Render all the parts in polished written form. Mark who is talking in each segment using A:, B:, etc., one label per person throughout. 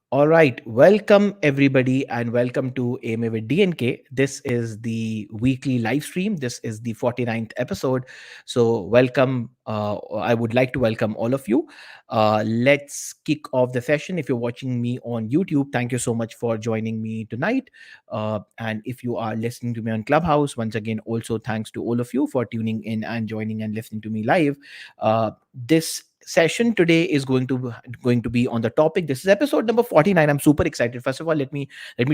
A: All right, welcome everybody, and welcome to AMA with DNK. This is the weekly live stream. This is the 49th episode. So, welcome. I would like to welcome all of you. Let's kick off the session. If you're watching me on YouTube, thank you so much for joining me tonight. And if you are listening to me on Clubhouse, once again, also thanks to all of you for tuning in and joining and listening to me live. This session today is going to be on the topic. This is episode number 49. I'm super excited. First of all, let me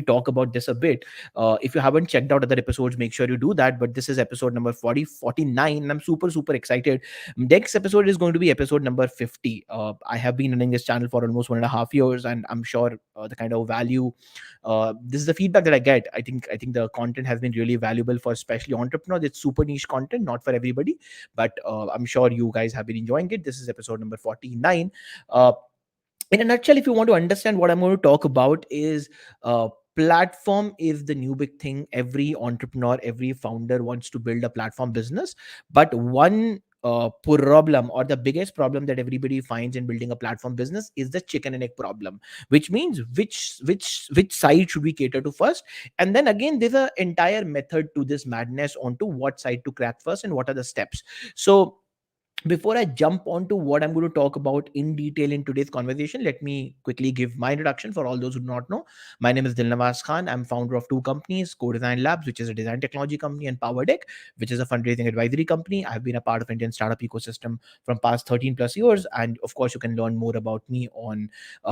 A: talk about this a bit. If you haven't checked out other episodes, make sure you do that. But this is episode number 49, and I'm super excited. Next episode is going to be episode number 50. I have been running this channel for almost 1.5 years, and I'm sure the kind of value, this is the feedback that I get. I think the content has been really valuable for especially entrepreneurs. It's super niche content, not for everybody, but I'm sure you guys have been enjoying it. This is episode number 49. uh, in a nutshell, if you want to understand what I'm going to talk about, is platform is the new big thing. Every entrepreneur, every founder wants to build a platform business, but one problem, or the biggest problem that everybody finds in building a platform business, is the chicken and egg problem, which means which side should we cater to first. And then again, there's an entire method to this madness onto what side to crack first and what are the steps. So before I jump on to what I'm going to talk about in detail in today's conversation, let me quickly give my introduction for all those who do not know. My name is Dilnawaz Khan. I'm founder of two companies, Codesign Labs, which is a design technology company, and PowerDeck, which is a fundraising advisory company. I've been a part of Indian startup ecosystem from past 13 plus years. And of course, you can learn more about me on,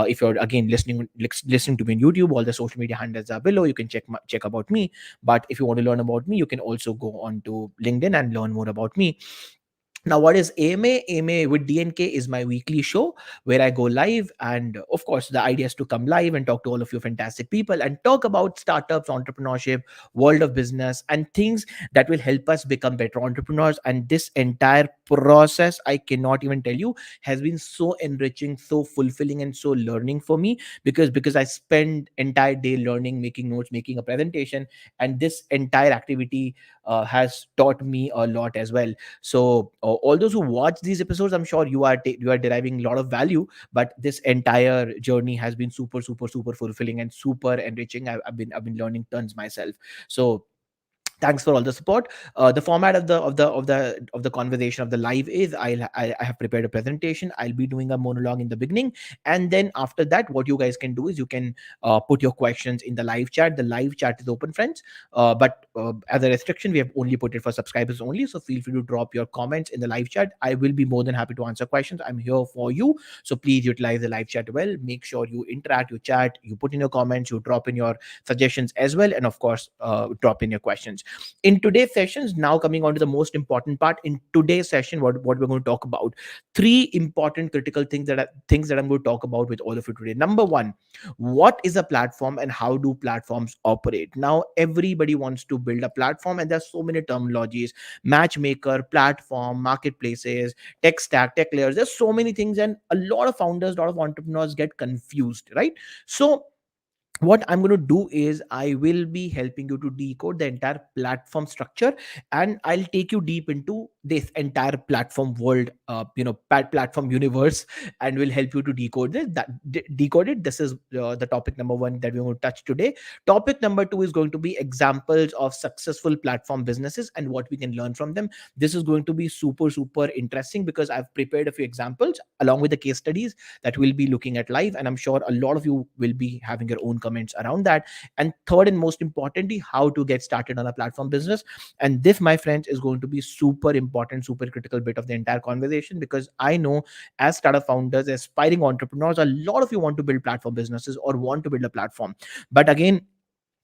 A: if you're again listening to me on YouTube, all the social media handles are below. You can check about me. But if you want to learn about me, you can also go on to LinkedIn and learn more about me. Now, what is AMA? AMA with DNK is my weekly show where I go live. And of course, the idea is to come live and talk to all of you fantastic people and talk about startups, entrepreneurship, world of business, and things that will help us become better entrepreneurs. And this entire process, I cannot even tell you, has been so enriching, so fulfilling, and so learning for me, because I spend entire day learning, making notes, making a presentation, and this entire activity has taught me a lot as well. So all those who watch these episodes, I'm sure you are deriving a lot of value. But this entire journey has been super fulfilling and super enriching. I've been learning tons myself. So thanks for all the support. The format of the conversation of the live is, I have prepared a presentation. I'll be doing a monologue in the beginning, and then after that, what you guys can do is you can put your questions in the live chat. The live chat is open, friends, but as a restriction, we have only put it for subscribers only. So feel free to drop your comments in the live chat. I will be more than happy to answer questions. I'm here for you, so please utilize the live chat well. Make sure you interact, you chat, you put in your comments, you drop in your suggestions as well, and of course, drop in your questions. In today's sessions, now coming on to the most important part. In today's session, what we're going to talk about, three important critical things that I'm going to talk about with all of you today. Number one, what is a platform and how do platforms operate? Now everybody wants to build a platform, and there's so many terminologies: matchmaker, platform, marketplaces, tech stack, tech layers. There's so many things, and a lot of founders, a lot of entrepreneurs get confused, right? So what I'm going to do is I will be helping you to decode the entire platform structure, and I'll take you deep into this entire platform world, platform universe, and will help you to decode it. This is the topic number one that we're going to touch today. Topic number two is going to be examples of successful platform businesses and what we can learn from them. This is going to be super interesting because I've prepared a few examples along with the case studies that we'll be looking at live, and I'm sure a lot of you will be having your own comments around that. And third, and most importantly, how to get started on a platform business. And this, my friends, is going to be super important, super critical bit of the entire conversation, because I know, as startup founders, aspiring entrepreneurs, a lot of you want to build platform businesses or want to build a platform. But again,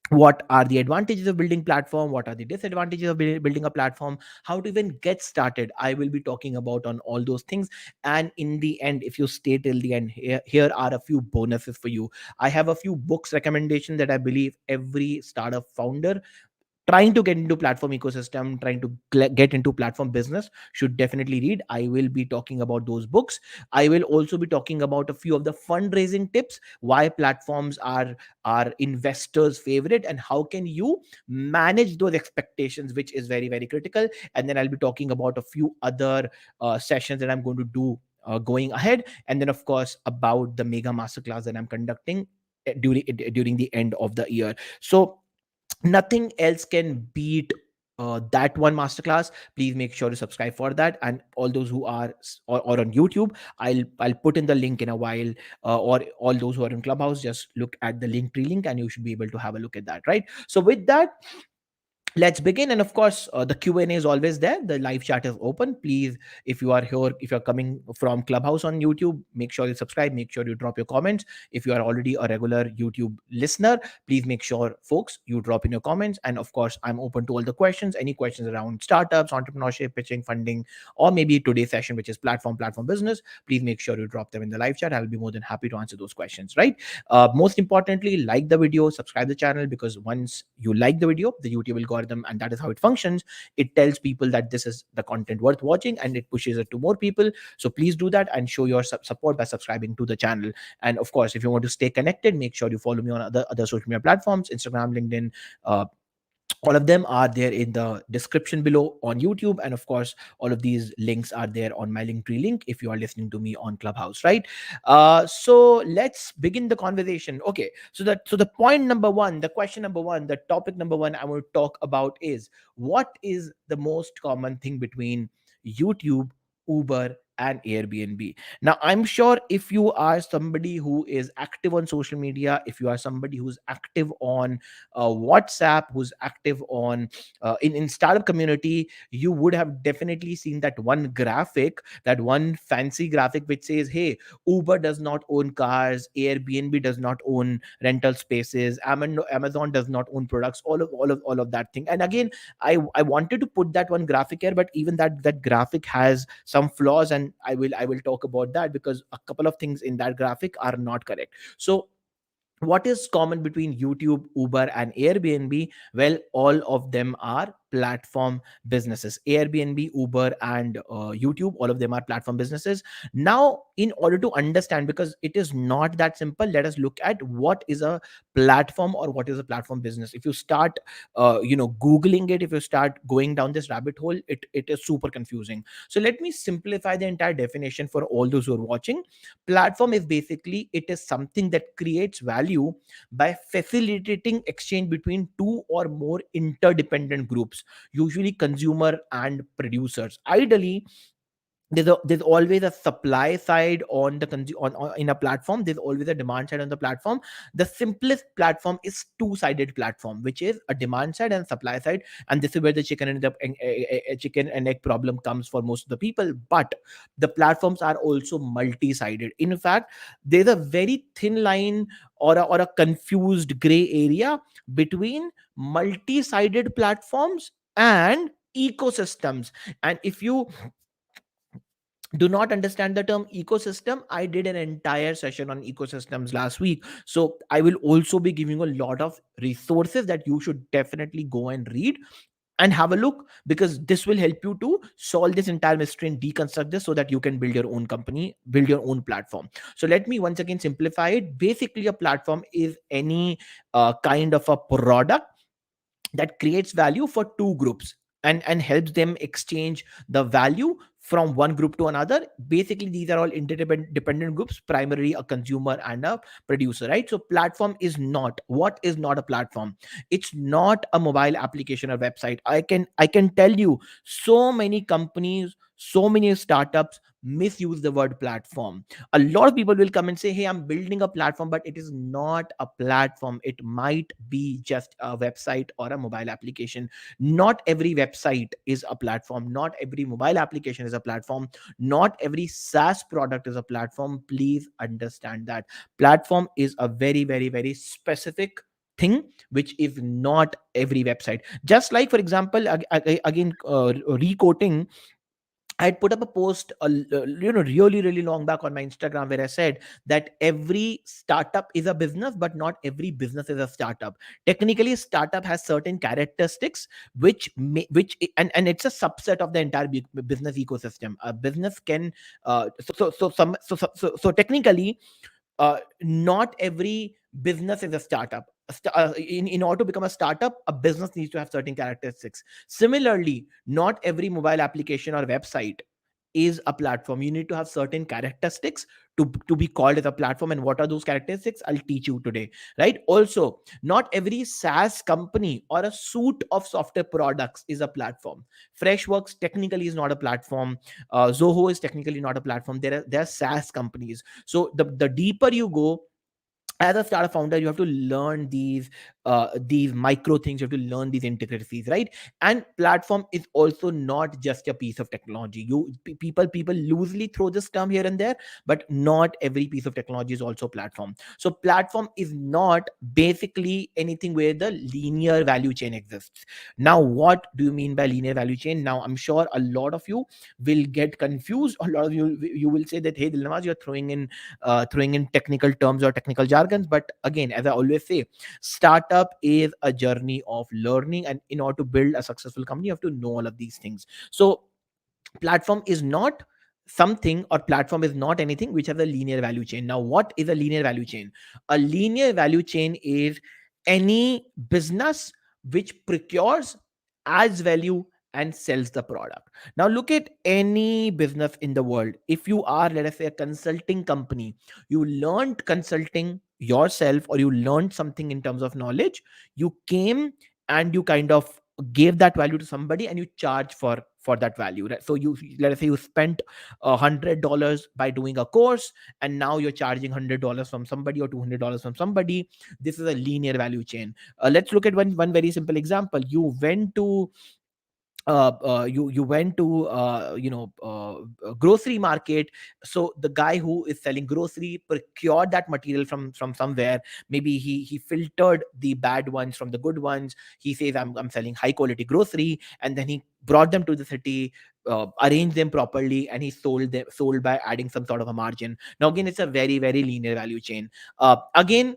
A: what are the advantages of building platform, what are the disadvantages of building a platform, how to even get started, I will be talking about on all those things. And in the end, if you stay till the end, here are a few bonuses for you. I have a few books recommendation that I believe every startup founder trying to get into platform ecosystem, trying to get into platform business should definitely read. I will be talking about those books. I will also be talking about a few of the fundraising tips, why platforms are investors favorite, and how can you manage those expectations, which is very critical. And then I'll be talking about a few other sessions that I'm going to do going ahead, and then of course about the mega masterclass that I'm conducting during the end of the year. So nothing else can beat that one masterclass. Please make sure to subscribe for that. And all those who are or on YouTube, I'll put in the link in a while. Or all those who are in Clubhouse, just look at the link tree link and you should be able to have a look at that, right? So with that, let's begin. And of course, the Q&A is always there. The live chat is open. Please, if you are here, if you're coming from Clubhouse on YouTube, make sure you subscribe, make sure you drop your comments. If you are already a regular YouTube listener, please make sure, folks, you drop in your comments. And of course, I'm open to all the questions. Any questions around startups, entrepreneurship, pitching, funding, or maybe today's session, which is platform business, please make sure you drop them in the live chat. I'll be more than happy to answer those questions, right? Most importantly, like the video, subscribe the channel, because once you like the video, the YouTube algorithm, and that is how it functions, it tells people that this is the content worth watching and it pushes it to more people. So please do that and show your support by subscribing to the channel. And of course, if you want to stay connected, make sure you follow me on other social media platforms, Instagram, LinkedIn. All of them are there in the description below on YouTube. And of course, all of these links are there on my Linktree link if you are listening to me on Clubhouse, right? So let's begin the conversation. Okay, so the point number one, the question number one, the topic number one I want to talk about is, what is the most common thing between YouTube, Uber, and Airbnb? Now, I'm sure if you are somebody who is active on social media, if you are somebody who's active on WhatsApp, who's active on in startup community, you would have definitely seen that one graphic, that one fancy graphic which says, hey, Uber does not own cars, Airbnb does not own rental spaces, Amazon does not own products, all of that thing. And again, I wanted to put that one graphic here, but even that graphic has some flaws, and I will talk about that, because a couple of things in that graphic are not correct. So what is common between YouTube, Uber, and Airbnb? Well, all of them are platform businesses. Airbnb, Uber, and YouTube, all of them are platform businesses. Now, in order to understand, because it is not that simple, let us look at what is a platform or what is a platform business. If you start googling it, if you start going down this rabbit hole, it is super confusing. So let me simplify the entire definition for all those who are watching. Platform is basically, it is something that creates value by facilitating exchange between two or more interdependent groups, usually consumer and producers. Ideally, there's always a supply side on the in a platform. There's always a demand side on the platform. The simplest platform is two-sided platform, which is a demand side and supply side. And this is where the chicken and egg problem comes for most of the people. But the platforms are also multi-sided. In fact, there's a very thin line, or a confused gray area between multi-sided platforms and ecosystems. And if you do not understand the term ecosystem, I did an entire session on ecosystems last week. So I will also be giving a lot of resources that you should definitely go and read and have a look, because this will help you to solve this entire mystery and deconstruct this, so that you can build your own company, build your own platform. So let me once again simplify it. Basically, a platform is any kind of a product that creates value for two groups, and helps them exchange the value from one group to another. Basically, these are all interdependent dependent groups, primarily a consumer and a producer, right? So platform is not, what is not a platform? It's not a mobile application or website. I can tell you, so many companies, so many startups misuse the word platform. A lot of people will come and say, hey, I'm building a platform, but it is not a platform. It might be just a website or a mobile application. Not every website is a platform, not every mobile application is a platform, not every SaaS product is a platform. Please understand that platform is a very, very, very specific thing, which is not every website. Just like, for example, again, requoting, I had put up a post, really, really long back on my Instagram, where I said that every startup is a business, but not every business is a startup. Technically, a startup has certain characteristics and it's a subset of the entire business ecosystem. A business can, so technically, not every business is a startup. In order to become a startup, a business needs to have certain characteristics. Similarly, not every mobile application or website is a platform. You need to have certain characteristics to be called as a platform. And what are those characteristics? I'll teach you today, right? Also, not every SaaS company or a suite of software products is a platform. Freshworks technically is not a platform. Zoho is technically not a platform. There are SaaS companies. So the deeper you go as a startup founder, you have to learn these micro things. You have to learn these intricacies, right? And platform is also not just a piece of technology. People loosely throw this term here and there, but not every piece of technology is also platform. So platform is not basically anything where the linear value chain exists. Now, what do you mean by linear value chain? Now, I'm sure a lot of you will get confused. A lot of you will say that, hey Dilnawaz, you're throwing in technical terms or technical jargons. But again, as I always say, startup is a journey of learning, and in order to build a successful company, you have to know all of these things. So platform is not something, or platform is not anything which has a linear value chain. Now, what is a linear value chain? A linear value chain is any business which procures, adds value, and sells the product. Now look at any business in the world. If you are, let us say, a consulting company, you learned consulting yourself, or you learned something in terms of knowledge, you came and you kind of gave that value to somebody, and you charge for that value, right? So you, let us say, you spent $100 by doing a course, and now you're charging $100 from somebody, or $200 from somebody. This is a linear value chain. Let's look at one very simple example. You went to you went to a grocery market. So the guy who is selling grocery procured that material from somewhere. Maybe he filtered the bad ones from the good ones. He says, I'm selling high quality grocery, and then he brought them to the city, arranged them properly, and he sold by adding some sort of a margin. Now again, it's a very linear value chain. Again,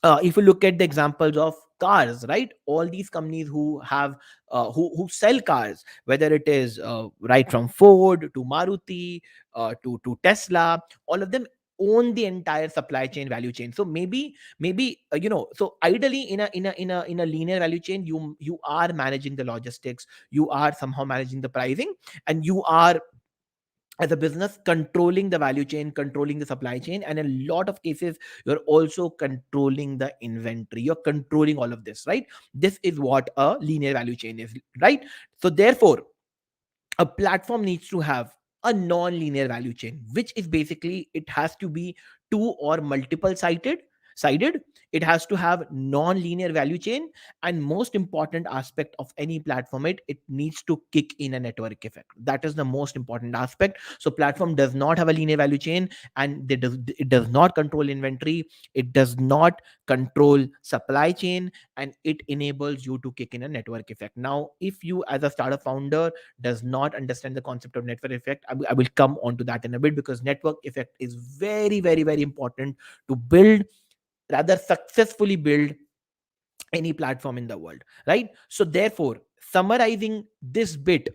A: if you look at the examples of cars, right? All these companies who have who sell cars, whether it is right from Ford to Maruti, to Tesla, all of them own the entire supply chain, value chain. So maybe so ideally, in a linear value chain, you are managing the logistics, you are somehow managing the pricing, and you are, as a business, controlling the value chain, controlling the supply chain, and in a lot of cases, you're also controlling the inventory. You're controlling all of this, right? This is what a linear value chain is, right? So therefore, a platform needs to have a non-linear value chain, which is basically, it has to be two or multiple sided. It has to have non-linear value chain. And most important aspect of any platform, it needs to kick in a network effect. That is the most important aspect. So platform does not have a linear value chain, and it does not control inventory, it does not control supply chain, and it enables you to kick in a network effect. Now, if you, as a startup founder, does not understand the concept of network effect, I will come on to that in a bit, because network effect is very important to build, rather successfully build any platform in the world, right? So therefore, summarizing this bit,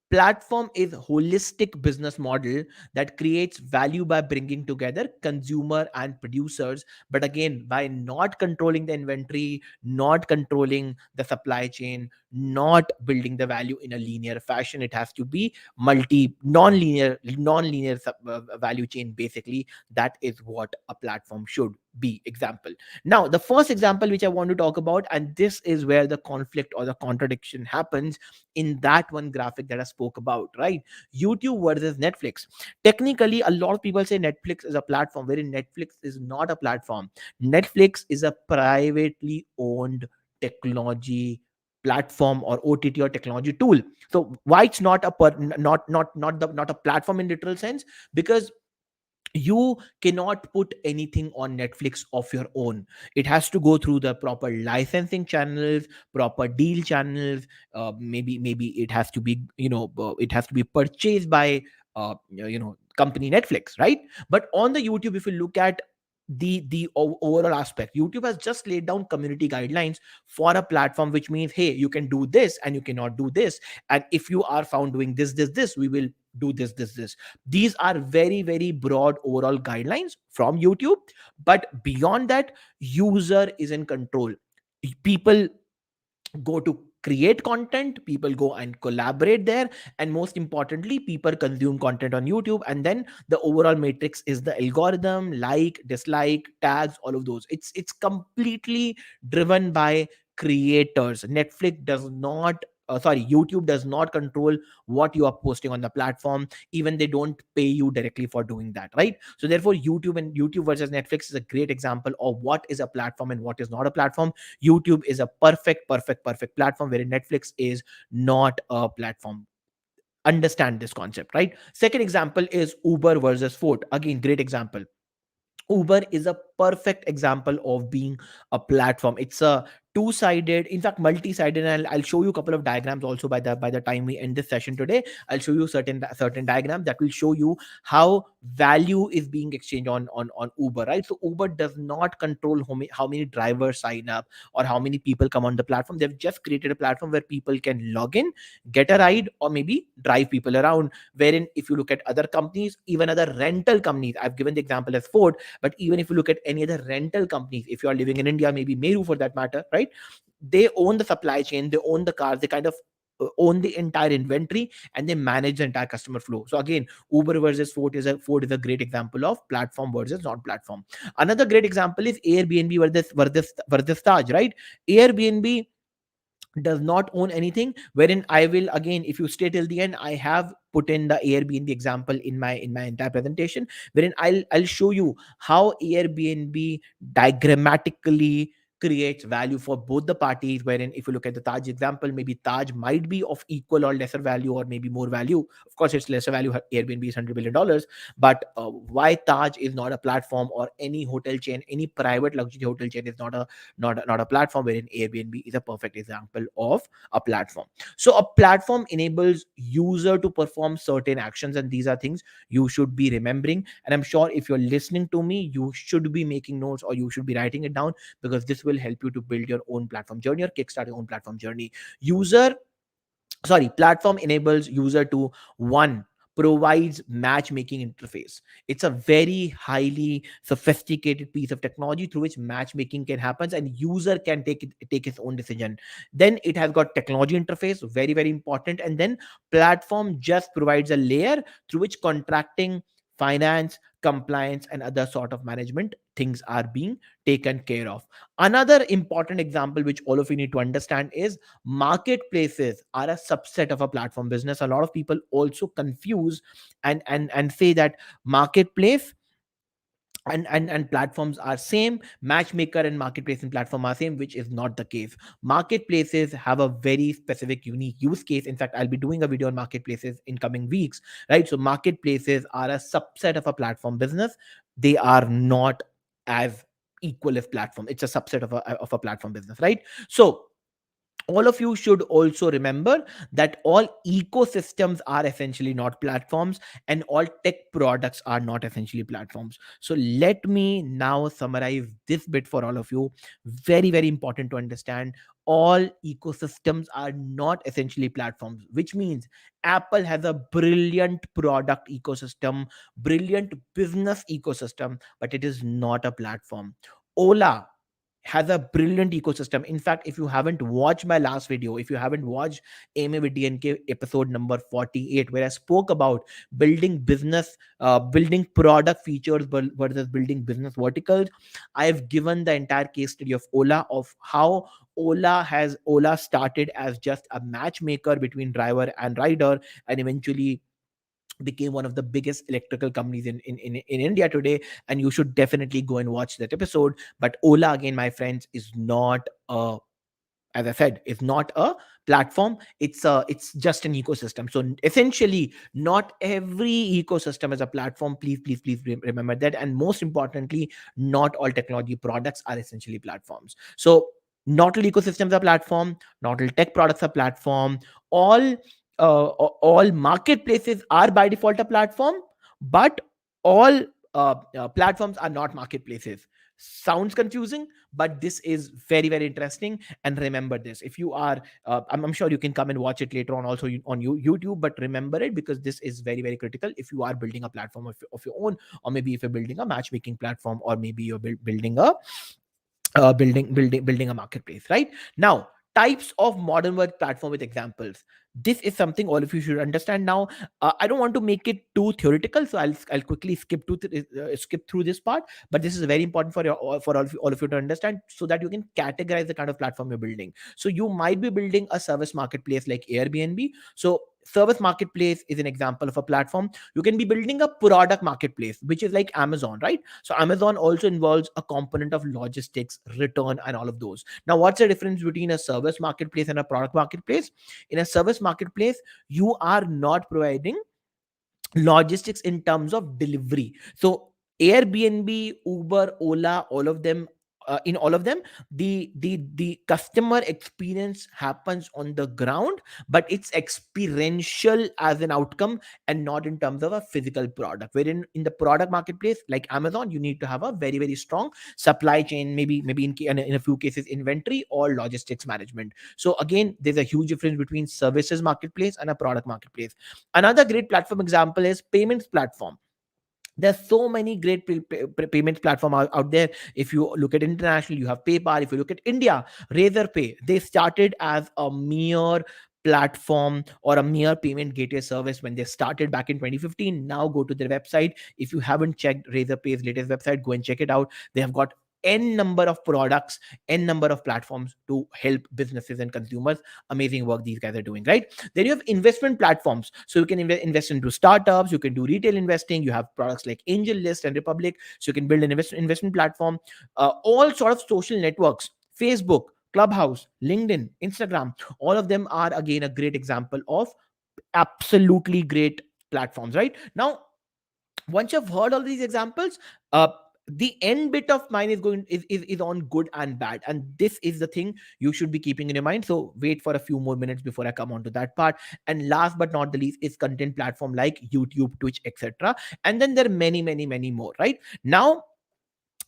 A: platform is holistic business model that creates value by bringing together consumer and producers, but again, by not controlling the inventory, not controlling the supply chain, not building the value in a linear fashion. It has to be multi non-linear value chain. Basically, that is what a platform should be. Example. Now, the first example which I want to talk about, and this is where the conflict or the contradiction happens in that one graphic that I spoke about, right? YouTube versus Netflix. Technically, a lot of people say Netflix is a platform, wherein Netflix is not a platform. Netflix is a privately owned technology platform, or OTT, or technology tool. So why it's not a not a platform in literal sense? Because you cannot put anything on Netflix of your own. It has to go through the proper licensing channels, proper deal channels. Maybe it has to be, it has to be purchased by company Netflix, right? But on the YouTube, if you look at the overall aspect, YouTube has just laid down community guidelines for a platform, which means, hey, you can do this and you cannot do this, and if you are found doing this, we will do this. These are very broad overall guidelines from YouTube, but beyond that, user is in control. People go to create content, people go and collaborate there, and most importantly, people consume content on YouTube. And then the overall matrix is the algorithm, like, dislike, tags, all of those. It's completely driven by creators. Netflix does not YouTube does not control what you are posting on the platform. Even they don't pay you directly for doing that, right? So therefore, YouTube versus Netflix is a great example of what is a platform and what is not a platform. YouTube is a perfect platform, wherein Netflix is not a platform. Understand this concept, right? Second example is Uber versus Ford. Again, great example. Uber is a perfect example of being a platform. It's a two-sided, in fact, multi-sided. And I'll show you a couple of diagrams also by the time we end this session today. I'll show you certain diagrams that will show you how value is being exchanged on Uber, right? So Uber does not control how many drivers sign up or how many people come on the platform. They've just created a platform where people can log in, get a ride, or maybe drive people around. Wherein, if you look at other companies, even other rental companies, I've given the example as Ford, but even if you look at any other rental companies, if you are living in India, maybe Meru for that matter, right? They own the supply chain, they own the cars, they kind of own the entire inventory, and they manage the entire customer flow. So again, Uber versus Ford is a great example of platform versus not platform. Another great example is Airbnb versus Taj, right? Airbnb does not own anything, wherein I will, again, if you stay till the end, I have put in the Airbnb example in my entire presentation, wherein I'll show you how Airbnb diagrammatically creates value for both the parties. Wherein, if you look at the Taj example, maybe Taj might be of equal or lesser value, or maybe more value. Of course, it's lesser value. Airbnb is $100 billion. But why Taj is not a platform, or any hotel chain, any private luxury hotel chain is not a platform, wherein Airbnb is a perfect example of a platform. So a platform enables user to perform certain actions, and these are things you should be remembering. And I'm sure if you're listening to me, you should be making notes, or you should be writing it down, because this will help you to build your own platform journey or kickstart your own platform journey. User Platform enables user to, one, provides matchmaking interface. It's a very highly sophisticated piece of technology through which matchmaking can happen, and user can take his own decision. Then it has got technology interface, very very important. And then platform just provides a layer through which contracting, finance, compliance, and other sort of management things are being taken care of. Another important example which all of you need to understand is marketplaces are a subset of a platform business. A lot of people also confuse and say that marketplace and platforms are same, matchmaker and marketplace and platform are same, which is not the case. Marketplaces have a very specific unique use case. In fact, I'll be doing a video on marketplaces in coming weeks, right? So marketplaces are a subset of a platform business. They are not as equal as platform. It's a subset of a platform business, right? So all of you should also remember that all ecosystems are essentially not platforms, and all tech products are not essentially platforms. So let me now summarize this bit for all of you. Very very important to understand: all ecosystems are not essentially platforms, which means Apple has a brilliant product ecosystem, brilliant business ecosystem, but it is not a platform. Ola has a brilliant ecosystem. In fact, if you haven't watched my last video, if you haven't watched AMA with DNK episode number 48, where I spoke about building business, building product features versus building business verticals, I have given the entire case study of Ola, of how Ola started as just a matchmaker between driver and rider, and eventually became one of the biggest electrical companies in India today. And you should definitely go and watch that episode. But Ola, again, my friends, is not a, as I said, is not a platform. It's just an ecosystem. So essentially, not every ecosystem is a platform. Please remember that. And most importantly, not all technology products are essentially platforms. So not all ecosystems are platform, not all tech products are platform. All all marketplaces are by default a platform, but all platforms are not marketplaces. Sounds confusing, but this is very very interesting. And remember this: if you are I'm sure you can come and watch it later on also on YouTube, but remember it, because this is very very critical if you are building a platform of your own, or maybe if you're building a matchmaking platform, or maybe you're building a building a marketplace. Right now, types of modern work platform with examples. This is something all of you should understand now. I don't want to make it too theoretical, so I'll quickly skip through this part. But this is very important for for all of you to understand, so that you can categorize the kind of platform you're building. So you might be building a service marketplace like Airbnb. So service marketplace is an example of a platform. You can be building a product marketplace, which is like Amazon, right? So Amazon also involves a component of logistics, return, and all of those. Now, what's the difference between a service marketplace and a product marketplace? In a service marketplace, you are not providing logistics in terms of delivery. So Airbnb, Uber, Ola, all of them, in all of them, the customer experience happens on the ground, but it's experiential as an outcome, and not in terms of a physical product. Wherein in the product marketplace like Amazon, you need to have a very strong supply chain, maybe in a few cases inventory or logistics management. So again, there's a huge difference between services marketplace and a product marketplace. Another great platform example is payments platform. There's so many great payments platform out there. If you look at international, you have PayPal. If you look at India, Razorpay. They started as a mere platform or a mere payment gateway service when they started back in 2015. Now go to their website. If you haven't checked Razorpay's latest website, go and check it out. They have got n number of products, n number of platforms to help businesses and consumers. Amazing work these guys are doing, right? Then you have investment platforms. So you can invest into startups, you can do retail investing, you have products like Angellist and Republic. So you can build an investment platform. All sort of social networks, Facebook, Clubhouse, LinkedIn, Instagram, all of them are again a great example of absolutely great platforms, right? Now, once you've heard all these examples, the end bit of mine is on good and bad, and this is the thing you should be keeping in your mind. So wait for a few more minutes before I come on to that part. And last but not the least is content platform like YouTube, Twitch, etc. And then there are many more, right? Now,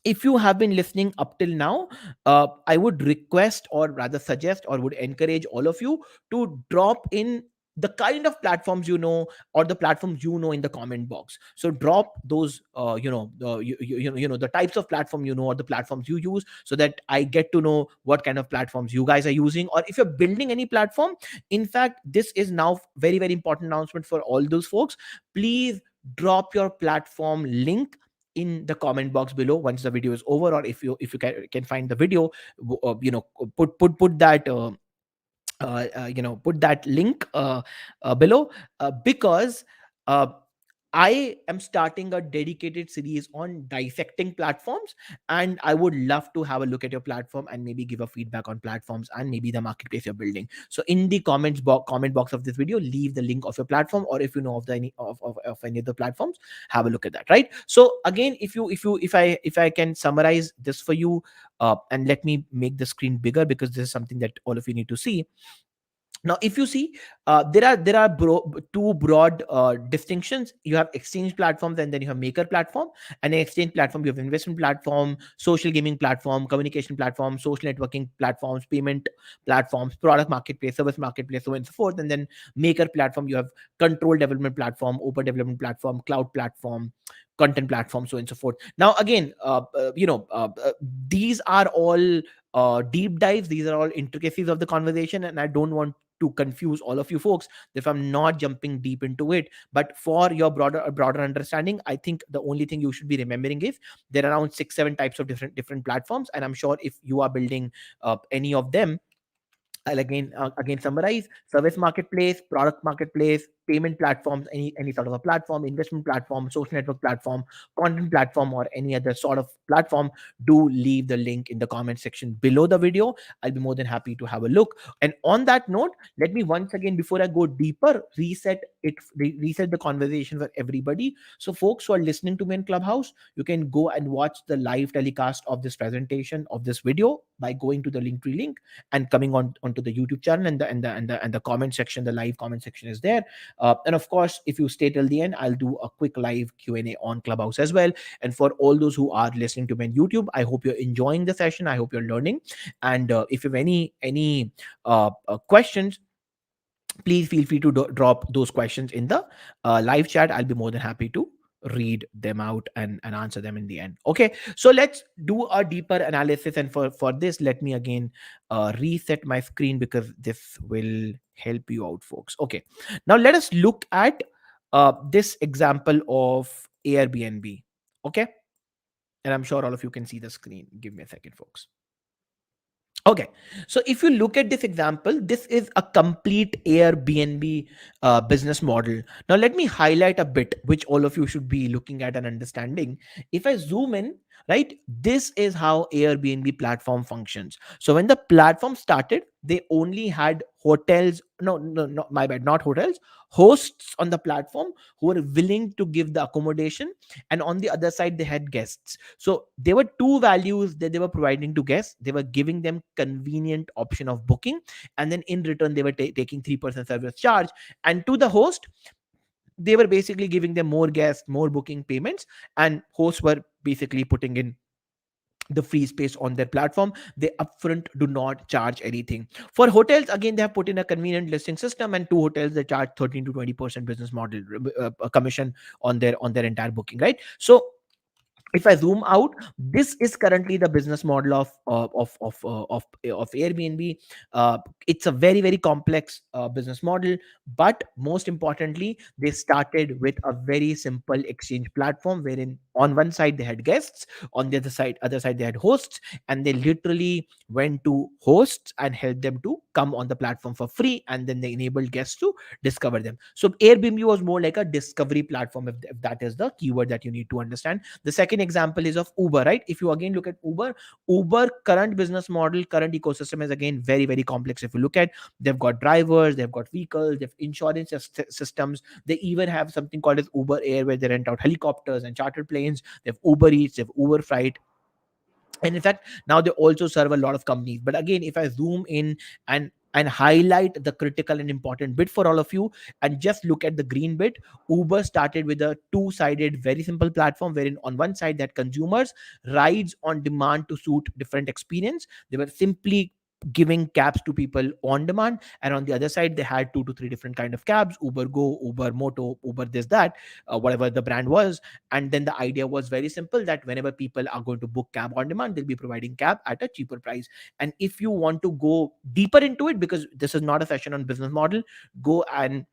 A: if you have been listening up till now, I would request, or rather suggest, or would encourage all of you to drop in the kind of platforms you know, or the platforms you know, in the comment box. So drop those, the types of platform you know, or the platforms you use, so that I get to know what kind of platforms you guys are using, or if you're building any platform. In fact, this is now very important announcement for all those folks. Please drop your platform link in the comment box below once the video is over, or if you can find the video, put that put that link below, because uh, I am starting a dedicated series on dissecting platforms, and I would love to have a look at your platform and maybe give a feedback on platforms and maybe the marketplace you're building. So in the comment box of this video, leave the link of your platform, or if you know of of any of the platforms, have a look at that. Right. So again, if I can summarize this for you, and let me make the screen bigger, because this is something that all of you need to see. Now, if you see, there are two broad distinctions. You have exchange platforms, and then you have maker platform. And in exchange platform, you have investment platform, social gaming platform, communication platform, social networking platforms, payment platforms, product marketplace, service marketplace, so on and so forth. And then maker platform, you have control development platform, open development platform, cloud platform, content platform, so on and so forth. Now, again, these are all deep dives. These are all intricacies of the conversation, and I don't want to confuse all of you folks if I'm not jumping deep into it. But for your broader understanding, I think the only thing you should be remembering is there are around 6-7 types of different platforms, and I'm sure if you are building any of them, I'll again summarize: service marketplace, product marketplace, payment platforms, any sort of a platform, investment platform, social network platform, content platform, or any other sort of platform. Do leave the link in the comment section below the video. I'll be more than happy to have a look. And on that note, let me once again, before I go deeper, reset the conversation for everybody. So folks who are listening to me in Clubhouse, you can go and watch the live telecast of this presentation of this video by going to the Linktree link and coming onto the YouTube channel, and the comment section, the live comment section is there. And of course, if you stay till the end, I'll do a quick live Q&A on Clubhouse as well. And for all those who are listening to me on YouTube, I hope you're enjoying the session. I hope you're learning. And if you have any questions, please feel free to drop those questions in the live chat. I'll be more than happy to read them out and answer them in the end. Okay, so let's do a deeper analysis, and for this, let me again reset my screen because this will help you out, folks. Okay, now let us look at this example of Airbnb. Okay, and I'm sure all of you can see the screen. Give me a second, folks. Okay, so if you look at this example, this is a complete Airbnb business model. Now, let me highlight a bit which all of you should be looking at and understanding. If I zoom in, right, this is how Airbnb platform functions. So, when the platform started, they only had hotels. No, no, no, my bad, not hotels, hosts on the platform who were willing to give the accommodation, and on the other side, they had guests. So there were two values that they were providing to guests. They were giving them convenient option of booking, and then in return they were taking 3% service charge. And to the host, they were basically giving them more guests, more booking payments, and hosts were basically putting in the free space on their platform. They upfront do not charge anything. For hotels, again, they have put in a convenient listing system, and two hotels they charge 13 to 20% business model commission on their entire booking, right? So if I zoom out, this is currently the business model of Airbnb. Uh, it's a very very complex business model, but most importantly, they started with a very simple exchange platform, wherein on one side they had guests, on the other side they had hosts, and they literally went to hosts and helped them to come on the platform for free, and then they enabled guests to discover them. So Airbnb was more like a discovery platform, if that is the keyword that you need to understand. The second example is of Uber, right? If you again look at Uber current business model, current ecosystem is again very very complex. If you look at, they've got drivers, they've got vehicles, they've insurance systems. They even have something called as Uber Air, where they rent out helicopters and chartered planes. They have Uber Eats, they have Uber Freight, and in fact now they also serve a lot of companies. But again, if I zoom in and highlight the critical and important bit for all of you, and just look at the green bit, Uber started with a two-sided very simple platform, wherein on one side that consumers rides on demand to suit different experience. They were simply giving cabs to people on demand, and on the other side they had two to three different kind of cabs: Uber Go, Uber Moto, Uber this that, whatever the brand was. And then the idea was very simple, that whenever people are going to book cab on demand, they'll be providing cab at a cheaper price. And if you want to go deeper into it, because this is not a session on business model, go and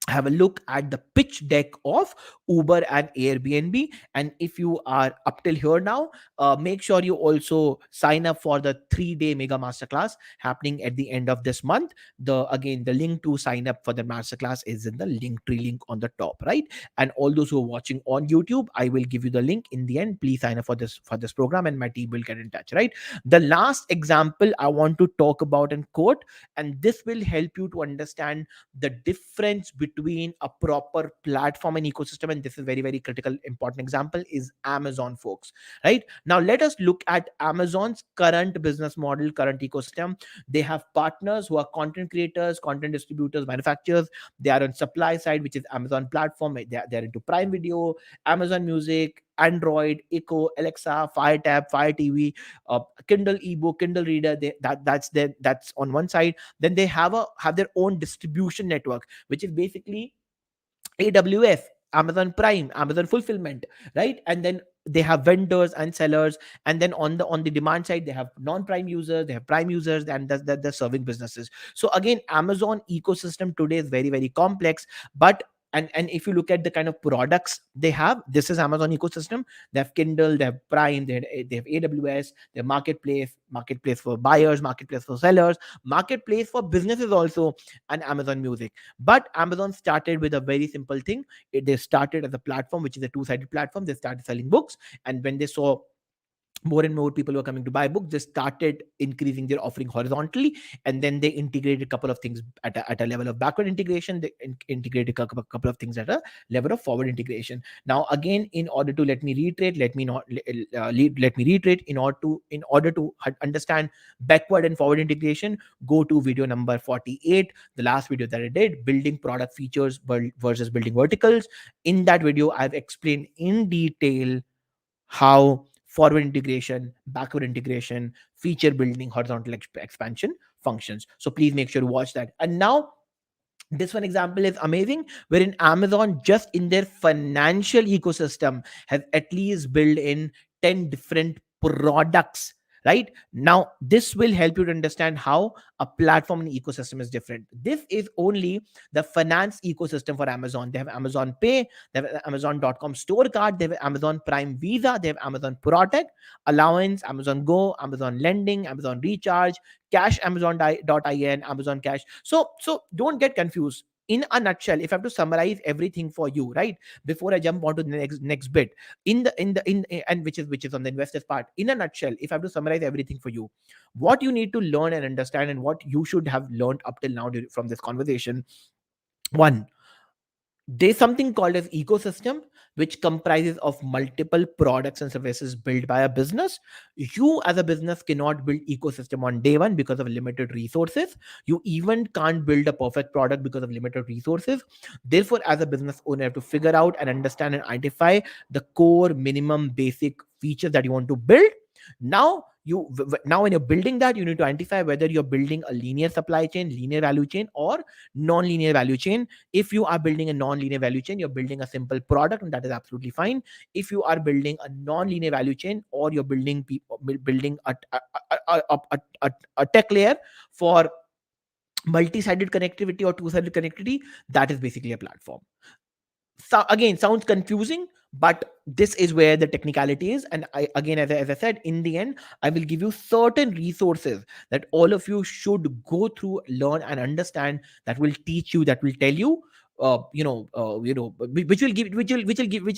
A: have a look at the pitch deck of Uber and Airbnb. And if you are up till here now, make sure you also sign up for the 3-day mega masterclass happening at the end of this month. The link to sign up for the masterclass is in the link tree link on the top, right? And all those who are watching on YouTube, I will give you the link in the end. Please sign up for this program, and my team will get in touch, right? The last example I want to talk about and quote, and this will help you to understand the difference between a proper platform and ecosystem, and this is very very critical important example, is Amazon, folks. Right now, let us look at Amazon's current business model, current ecosystem. They have partners who are content creators, content distributors, manufacturers. They are on supply side, which is Amazon platform. They're into Prime Video, Amazon Music, Android, Echo, Alexa, Fire Tab, Fire TV, Kindle ebook, Kindle Reader. That's on one side. Then they have their own distribution network, which is basically AWS, Amazon Prime, Amazon Fulfillment, right? And then they have vendors and sellers. And then on the demand side, they have non-prime users, they have prime users, and that they're serving businesses. So again, Amazon ecosystem today is very very complex. But and if you look at the kind of products they have, this is Amazon ecosystem. They have Kindle, they have Prime, they have AWS, they have marketplace for buyers, marketplace for sellers, marketplace for businesses also, and Amazon Music. But Amazon started with a very simple thing. They started as a platform, which is a two-sided platform. They started selling books, and when they saw more and more people were coming to buy books, they started increasing their offering horizontally, and then they integrated a couple of things at a level of backward integration. They integrated a couple of things at a level of forward integration. Now again, in order to let me reiterate, let me reiterate, in order to understand backward and forward integration, go to video number 48, the last video that I did, building product features versus building verticals. In that video, I've explained in detail how forward integration, backward integration, feature building, horizontal expansion functions. So please make sure to watch that. And now This one example is amazing, wherein Amazon, just in their financial ecosystem, has at least built in 10 different products. Right now, this will help you to understand how a platform and ecosystem is different. This is only the finance ecosystem for Amazon. They have Amazon Pay, they have Amazon.com store card, they have Amazon Prime Visa, they have Amazon Protect, Allowance, Amazon Go, Amazon Lending, Amazon Recharge, Cash, Amazon.in, Amazon Cash. So don't get confused. In a nutshell, if I have to summarize everything for you, right, before I jump onto the next bit, in and which is on the investors part. In a nutshell, if I have to summarize everything for you, what you need to learn and understand, and what you should have learned up till now from this conversation: one, there's something called as ecosystem, which comprises of multiple products and services built by a business. You as a business cannot build ecosystem on day one because of limited resources. You even can't build a perfect product because of limited resources. Therefore, as a business owner, you have to figure out and understand and identify the core minimum basic features that you want to build. Now when you're building that, you need to identify whether you're building a linear supply chain, linear value chain, or non-linear value chain. If you are building a non-linear value chain, you're building a simple product, and that is absolutely fine. If you are building a non-linear value chain, or you're building a tech layer for multi-sided connectivity or two-sided connectivity, that is basically a platform. So again, sounds confusing, but this is where the technicality is. And I, again, as I said, in the end, I will give you certain resources that all of you should go through, learn and understand, that will teach you, that will tell you, which will give which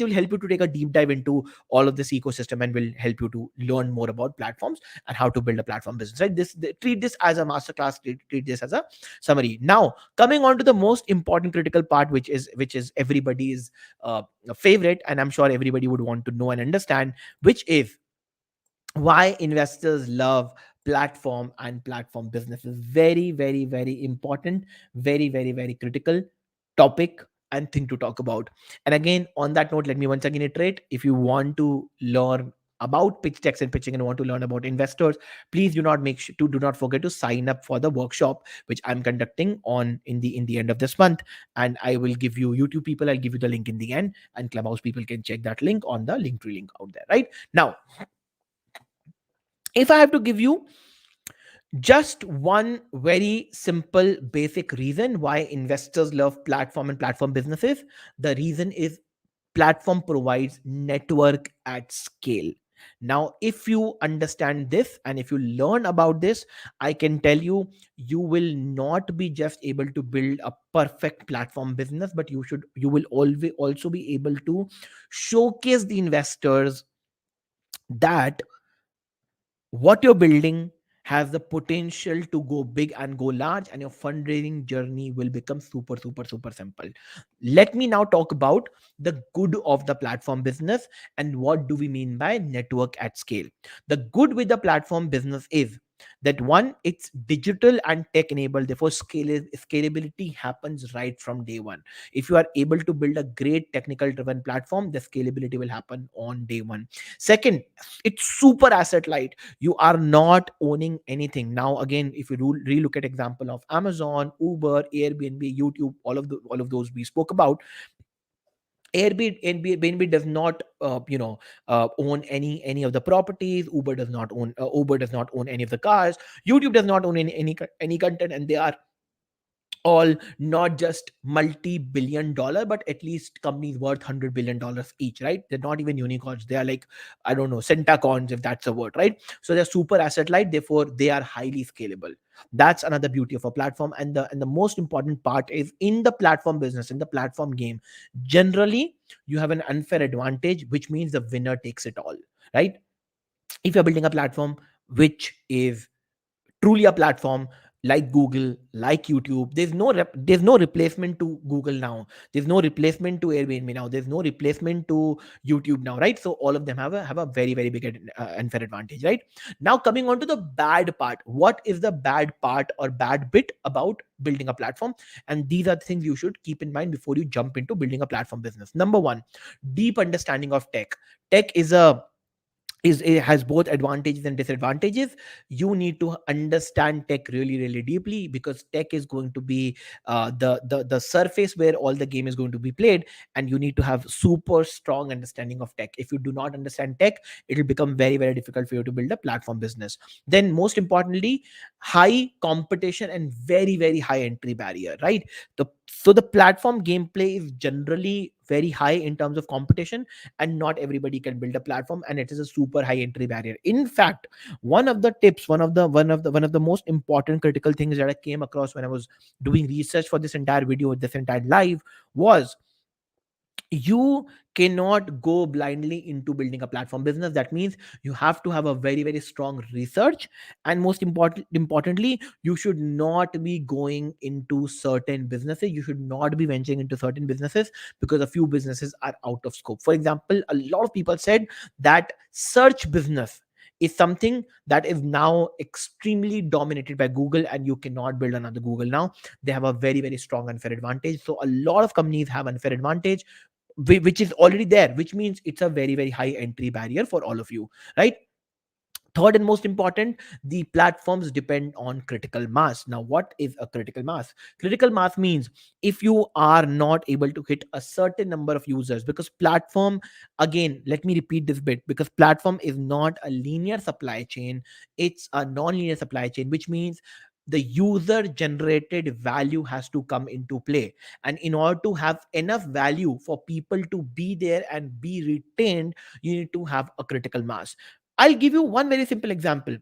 A: will help you to take a deep dive into all of this ecosystem, and will help you to learn more about platforms and how to build a platform business, right? Treat this as a masterclass, treat this as a summary. Now, coming on to the most important critical part, which is everybody's favorite, and I'm sure everybody would want to know and understand, which is why investors love platform and platform businesses. Very, very, very important, very, very, very critical topic and thing to talk about. And again, on that note, let me once again iterate: if you want to learn about pitch decks and pitching, and want to learn about investors, please do not forget to sign up for the workshop which I'm conducting on in the end of this month. And I will give you, YouTube people, I'll give you the link in the end, and Clubhouse people can check that link on the Linktree link out there. Right now, if I have to give you just one very simple basic reason why investors love platform and platform businesses, the reason is platform provides network at scale. Now, if you understand this and if you learn about this, I can tell you, you will not be just able to build a perfect platform business, but you will always also be able to showcase the investors that what you're building has the potential to go big and go large, and your fundraising journey will become super, super, super simple. Let me now talk about the good of the platform business, and what do we mean by network at scale. The good with the platform business is that, one, it's digital and tech enabled, therefore scalability happens right from day one. If you are able to build a great technical driven platform, the scalability will happen on day one. Second, it's super asset light. You are not owning anything. Now again, if you relook at example of Amazon, Uber, Airbnb, YouTube, all of those we spoke about, Airbnb does not own any of the properties. Uber does not own any of the cars. YouTube does not own any content, and they are all not just multi-billion dollar, but at least companies worth $100 billion each, right? They're not even unicorns. They are like, I don't know, centacons, if that's a word, right? So they're super asset light, therefore they are highly scalable. That's another beauty of a platform. And the most important part is, in the platform business, in the platform game, generally you have an unfair advantage, which means the winner takes it all, right? If you're building a platform which is truly a platform, like Google, like YouTube, there's no replacement to Google now. There's no replacement to Airbnb now. There's no replacement to YouTube now, right? So all of them have a very, very big unfair advantage, right? Now, coming on to the bad part, what is the bad part or bad bit about building a platform? And these are the things you should keep in mind before you jump into building a platform business. Number one, deep understanding of tech. Tech is a it has both advantages and disadvantages. You need to understand tech really really deeply, because tech is going to be the surface where all the game is going to be played, and you need to have super strong understanding of tech. If you do not understand tech, it will become very very difficult for you to build a platform business. Then most importantly, high competition and very very high entry barrier, right? The platform gameplay is generally very high in terms of competition, and not everybody can build a platform, and it is a super high entry barrier. In fact, one of the tips, one of the most important critical things that I came across when I was doing research for this entire video, this entire live, was you cannot go blindly into building a platform business. That means you have to have a very very strong research, and most importantly, you should not be going into certain businesses, you should not be venturing into certain businesses, because a few businesses are out of scope. For example, a lot of people said that search business is something that is now extremely dominated by Google, and you cannot build another Google now. They have a very very strong unfair advantage. So a lot of companies have unfair advantage, which is already there, which means it's a very very high entry barrier for all of you, right? Third and most important, the platforms depend on critical mass. Now what is a critical mass? Critical mass means if you are not able to hit a certain number of users, because platform, again let me repeat this bit, because platform is not a linear supply chain, it's a non-linear supply chain, which means the user generated value has to come into play, and in order to have enough value for people to be there and be retained, you need to have a critical mass. I'll give you one very simple example.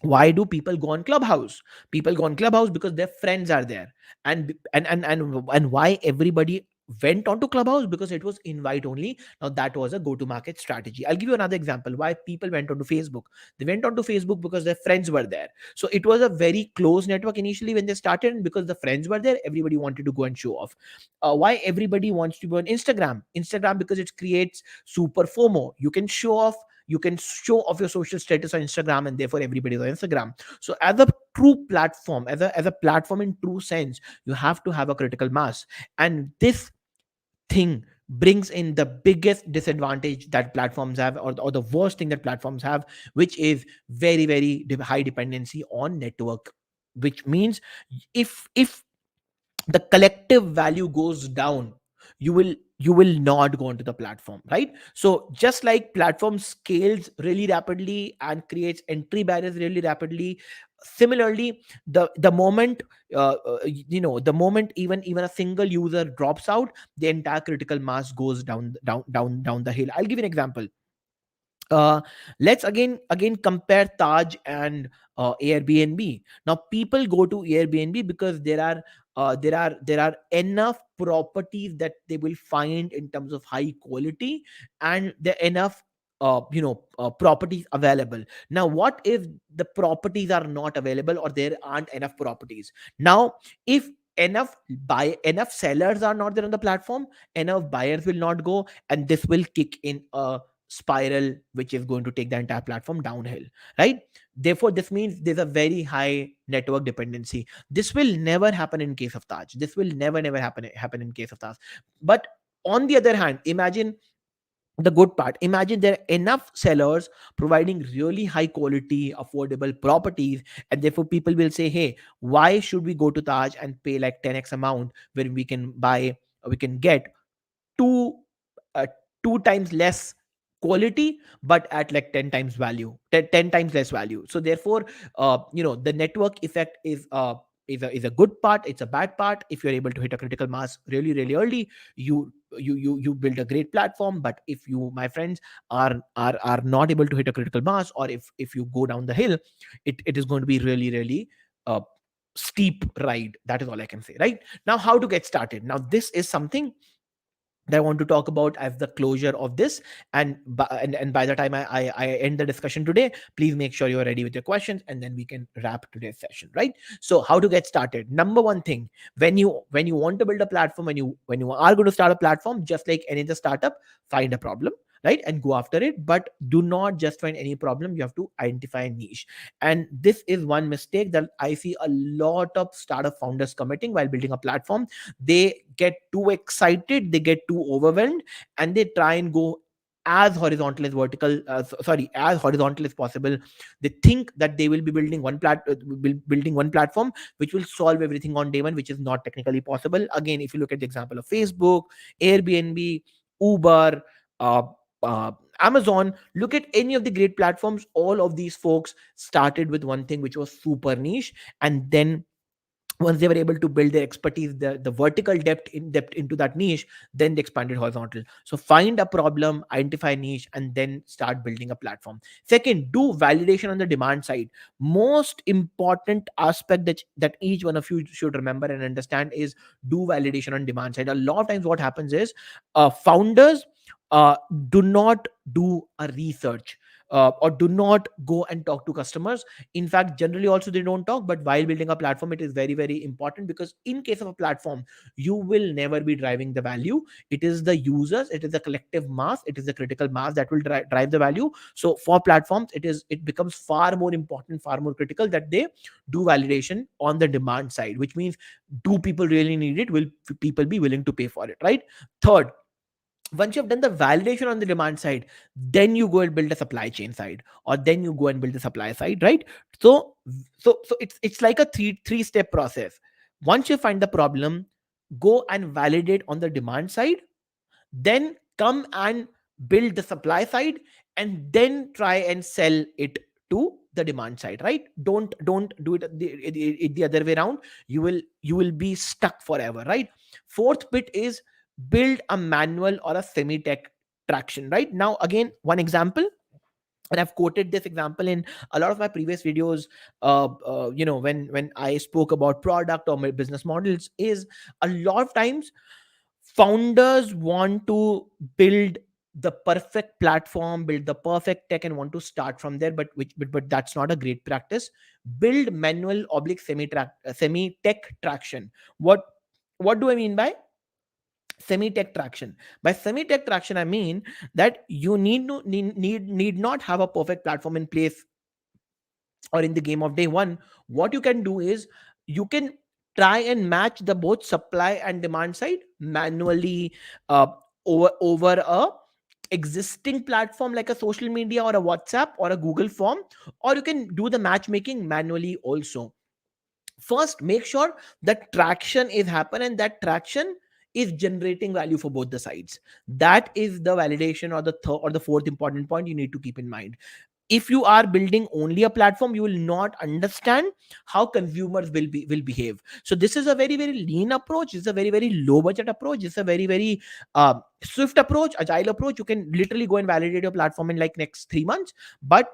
A: Why do people go on Clubhouse? People go on Clubhouse because their friends are there. And why everybody went onto Clubhouse? Because it was invite only. Now that was a go to market strategy. I'll give you another example why people went onto Facebook. They went onto Facebook because their friends were there. So it was a very close network initially when they started, and because the friends were there, everybody wanted to go and show off. Why everybody wants to go on Instagram? Because it creates super FOMO. You can show off your social status on Instagram, and therefore everybody's on Instagram. So as a true platform, as a platform in true sense, you have to have a critical mass. And this thing brings in the biggest disadvantage that platforms have, or the worst thing that platforms have, which is very very high dependency on network. Which means if the collective value goes down, you will not go onto the platform, right? So just like platform scales really rapidly and creates entry barriers really rapidly, similarly, the moment the moment even a single user drops out, the entire critical mass goes down the hill. I'll give you an example. uh let's again compare Taj and Airbnb. Now people go to Airbnb because there are enough properties that they will find in terms of high quality, and there are enough properties available. Now what if the properties are not available, or there aren't enough properties? Now if enough sellers are not there on the platform, enough buyers will not go, and this will kick in a spiral which is going to take the entire platform downhill, right? Therefore this means there's a very high network dependency. This will never happen in case of Taj. This will never happen in case of Taj. But on the other hand, imagine the good part. Imagine there are enough sellers providing really high quality affordable properties, and therefore people will say, hey, why should we go to Taj and pay like 10x amount when we can buy, or we can get two uh, two times less quality, but at like 10 times value, 10 times less value. So therefore the network effect is a good part, it's a bad part. If you're able to hit a critical mass really really early, you build a great platform. But if you, my friends, are not able to hit a critical mass, or if you go down the hill, it is going to be really really uh, steep ride. That is all I can say. Right now, how to get started? Now this is something that I want to talk about as the closure of this. And by the time I end the discussion today, please make sure you're ready with your questions, and then we can wrap today's session, right? So how to get started? Number one thing, when you want to build a platform, when you are going to start a platform, just like any other startup, find a problem, right, and go after it. But do not just find any problem, you have to identify a niche. And this is one mistake that I see a lot of startup founders committing while building a platform. They get too excited, they get too overwhelmed, and they try and go as horizontal as vertical, sorry, as horizontal as possible. They think that they will be building building one platform which will solve everything on day one, which is not technically possible. Again, if you look at the example of Facebook, Airbnb, Uber, uh, uh, Amazon, look at any of the great platforms. All of these folks started with one thing which was super niche, and then once they were able to build their expertise, the vertical depth into that niche, then they expanded horizontal. So find a problem, identify niche, and then start building a platform. Second, do validation on the demand side. Most important aspect that each one of you should remember and understand is do validation on demand side. A lot of times what happens is founders uh, do not do a research, or do not go and talk to customers. In fact, generally also they don't talk. But while building a platform, it is very, very important, because in case of a platform, you will never be driving the value. It is the users, it is the collective mass, it is the critical mass that will drive the value. So for platforms, it becomes far more important, far more critical, that they do validation on the demand side, which means, do people really need it? Will people be willing to pay for it, right? Third, once you've done the validation on the demand side, then you go and build a supply chain side, or then you go and build the supply side, right? So it's like a three step process. Once you find the problem, go and validate on the demand side, then come and build the supply side, and then try and sell it to the demand side, right? Don't do it the other way around. You will be stuck forever, right? Fourth bit is build a manual or a semi tech traction. Right now, again, one example, and I've quoted this example in a lot of my previous videos, when I spoke about product or my business models, is a lot of times founders want to build the perfect platform, build the perfect tech, and want to start from there. But that's not a great practice. Build manual oblique semi tech traction. What do I mean by semi tech traction? By semi tech traction, I mean that you need not have a perfect platform in place or in the game of day one. What you can do is, you can try and match the both supply and demand side manually, uh, over a existing platform like a social media or a WhatsApp or a Google form, or you can do the matchmaking manually also. First, make sure that traction is happen, and that traction is generating value for both the sides. That is the validation, or the third or the fourth important point you need to keep in mind. If you are building only a platform, you will not understand how consumers will behave. So this is a very, very lean approach. It's a very, very low budget approach. It's a very, very swift approach, agile approach. You can literally go and validate your platform in like next 3 months. But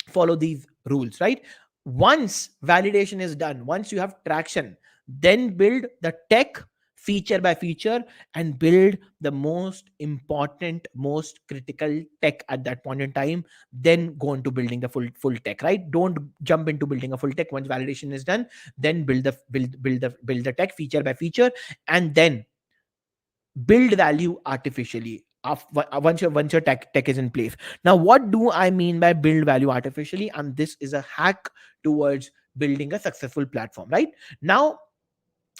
A: follow these rules, right? Once validation is done, once you have traction, then build the tech feature by feature, and build the most important, most critical tech at that point in time. Then go into building the full tech, right? Don't jump into building a full tech. Once validation is done, then build the tech feature by feature, and then build value artificially once your tech is in place. Now, what do I mean by build value artificially? And this is a hack towards building a successful platform. Right now,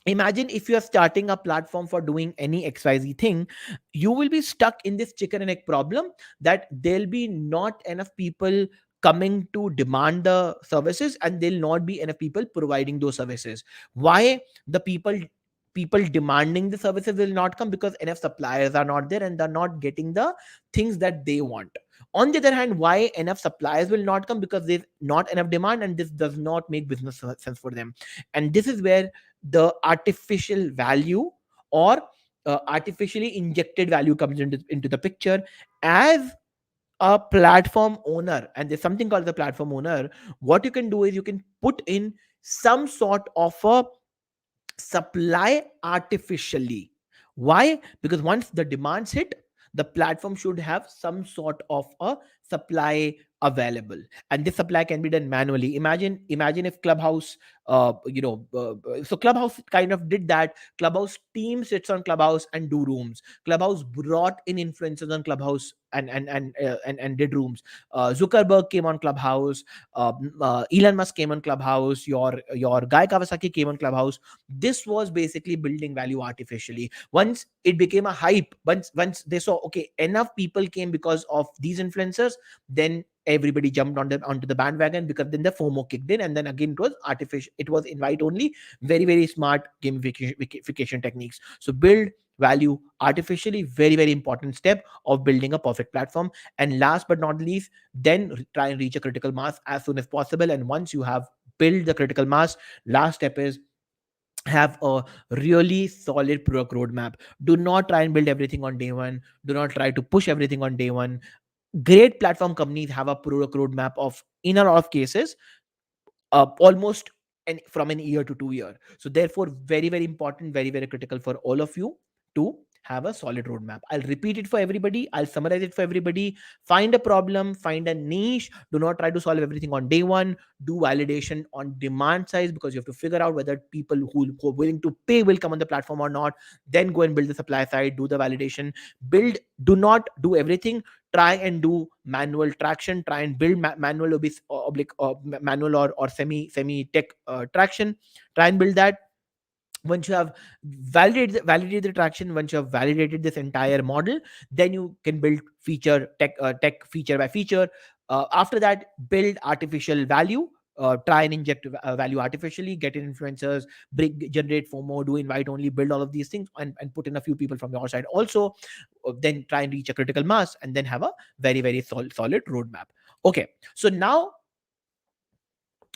A: imagine if you are starting a platform for doing any XYZ thing, you will be stuck in this chicken and egg problem, that there'll be not enough people coming to demand the services, and there'll not be enough people providing those services. Why? The people demanding the services will not come, because enough suppliers are not there, and they're not getting the things that they want. On the other hand, why enough suppliers will not come? Because there's not enough demand, and this does not make business sense for them. And this is where the artificial value, or artificially injected value, comes into the picture. As a platform owner, and there's something called the platform owner, what you can do is, you can put in some sort of a supply artificially. Why? Because once the demands hit, the platform should have some sort of a supply available, and this supply can be done manually. Imagine if Clubhouse So Clubhouse kind of did that. Clubhouse team sits on Clubhouse and do rooms. Clubhouse brought in influencers on Clubhouse and did rooms. Zuckerberg came on Clubhouse. Elon Musk came on Clubhouse. Your Guy Kawasaki came on Clubhouse. This was basically building value artificially. Once it became a hype, once they saw, okay, enough people came because of these influencers, then everybody jumped onto the bandwagon, because then the FOMO kicked in, and then again it was artificial, it was invite only. Very, very smart gamification techniques. So build value artificially, very, very important step of building a perfect platform. And last but not least, then try and reach a critical mass as soon as possible. And once you have built the critical mass, last step is have a really solid product roadmap. Do not try and build everything on day one. Do not try to push everything on day one. Great platform companies have a product roadmap of, in a lot of cases, almost from an year to 2 year. So therefore, very, very important, very, very critical for all of you to have a solid roadmap. I'll repeat it for everybody. I'll summarize it for everybody. Find a problem, find a niche. Do not try to solve everything on day one. Do validation on demand side, because you have to figure out whether people who are willing to pay will come on the platform or not. Then go and build the supply side, do the validation. Do not do everything. Try and do manual traction. Try and build manual manual or semi tech traction. Try and build that. Once you have validated the traction, once you have validated this entire model, then you can build tech feature by feature. After that, build artificial value. Try and inject value artificially, get in influencers, generate FOMO, do invite only, build all of these things, and put in a few people from your side also. Then try and reach a critical mass, and then have a very, very solid roadmap. Okay, so now,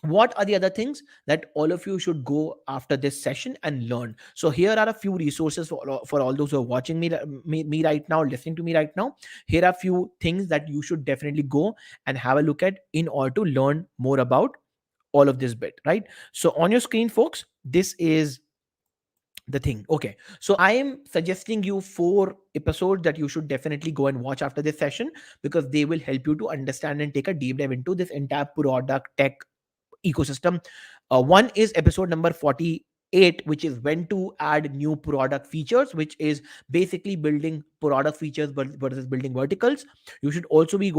A: what are the other things that all of you should go after this session and learn? So here are a few resources for all those who are watching me right now, listening to me right now. Here are a few things that you should definitely go and have a look at in order to learn more about all of this bit, right? So on your screen, folks, this is the thing. Okay, so I am suggesting you 4 episodes that you should definitely go and watch after this session, because they will help you to understand and take a deep dive into this entire product tech ecosystem. One is episode number 48, which is when to add new product features, which is basically building product features versus building verticals. You should also be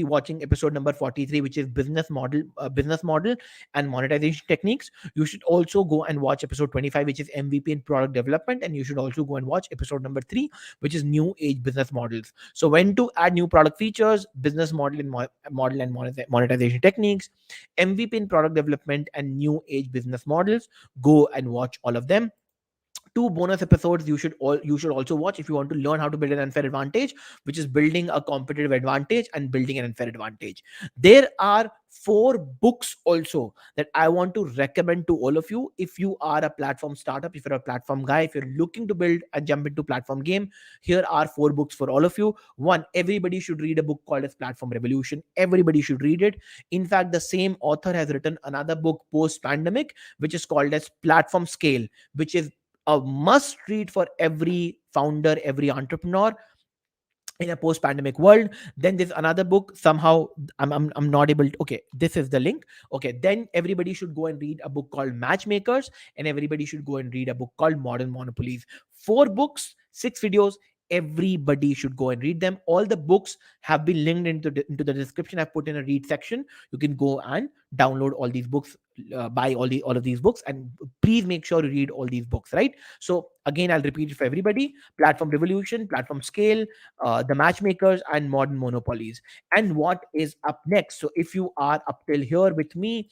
A: watching episode number 43, which is business model and monetization techniques. You should also go and watch episode 25, which is MVP and product development. And you should also go and watch episode number 3, which is new age business models. So when to add new product features, business model and monetization techniques, MVP in product development, and new age business models. Go and watch all of them. 2 bonus episodes you should also watch if you want to learn how to build an unfair advantage, which is building a competitive advantage and building an unfair advantage. There are 4 books also that I want to recommend to all of you. If you are a platform startup, if you're a platform guy, if you're looking to build and jump into platform game, here are 4 books for all of you. One, everybody should read a book called as Platform Revolution. Everybody should read it. In fact, the same author has written another book post pandemic, which is called as Platform Scale, which is a must read for every founder, every entrepreneur in a post-pandemic world. Then there's another book. Somehow I'm not able to, okay, this is the link. Okay, then everybody should go and read a book called Matchmakers, and everybody should go and read a book called Modern Monopolies. 4 books, 6 videos. Everybody should go and read them. All the books have been linked into the description. I've put in a read section. You can go and download all these books, buy all of these books, and please make sure you read all these books, right? So again, I'll repeat it for everybody: Platform Revolution, Platform Scale, the Matchmakers, and Modern Monopolies. And what is up next? So if you are up till here with me,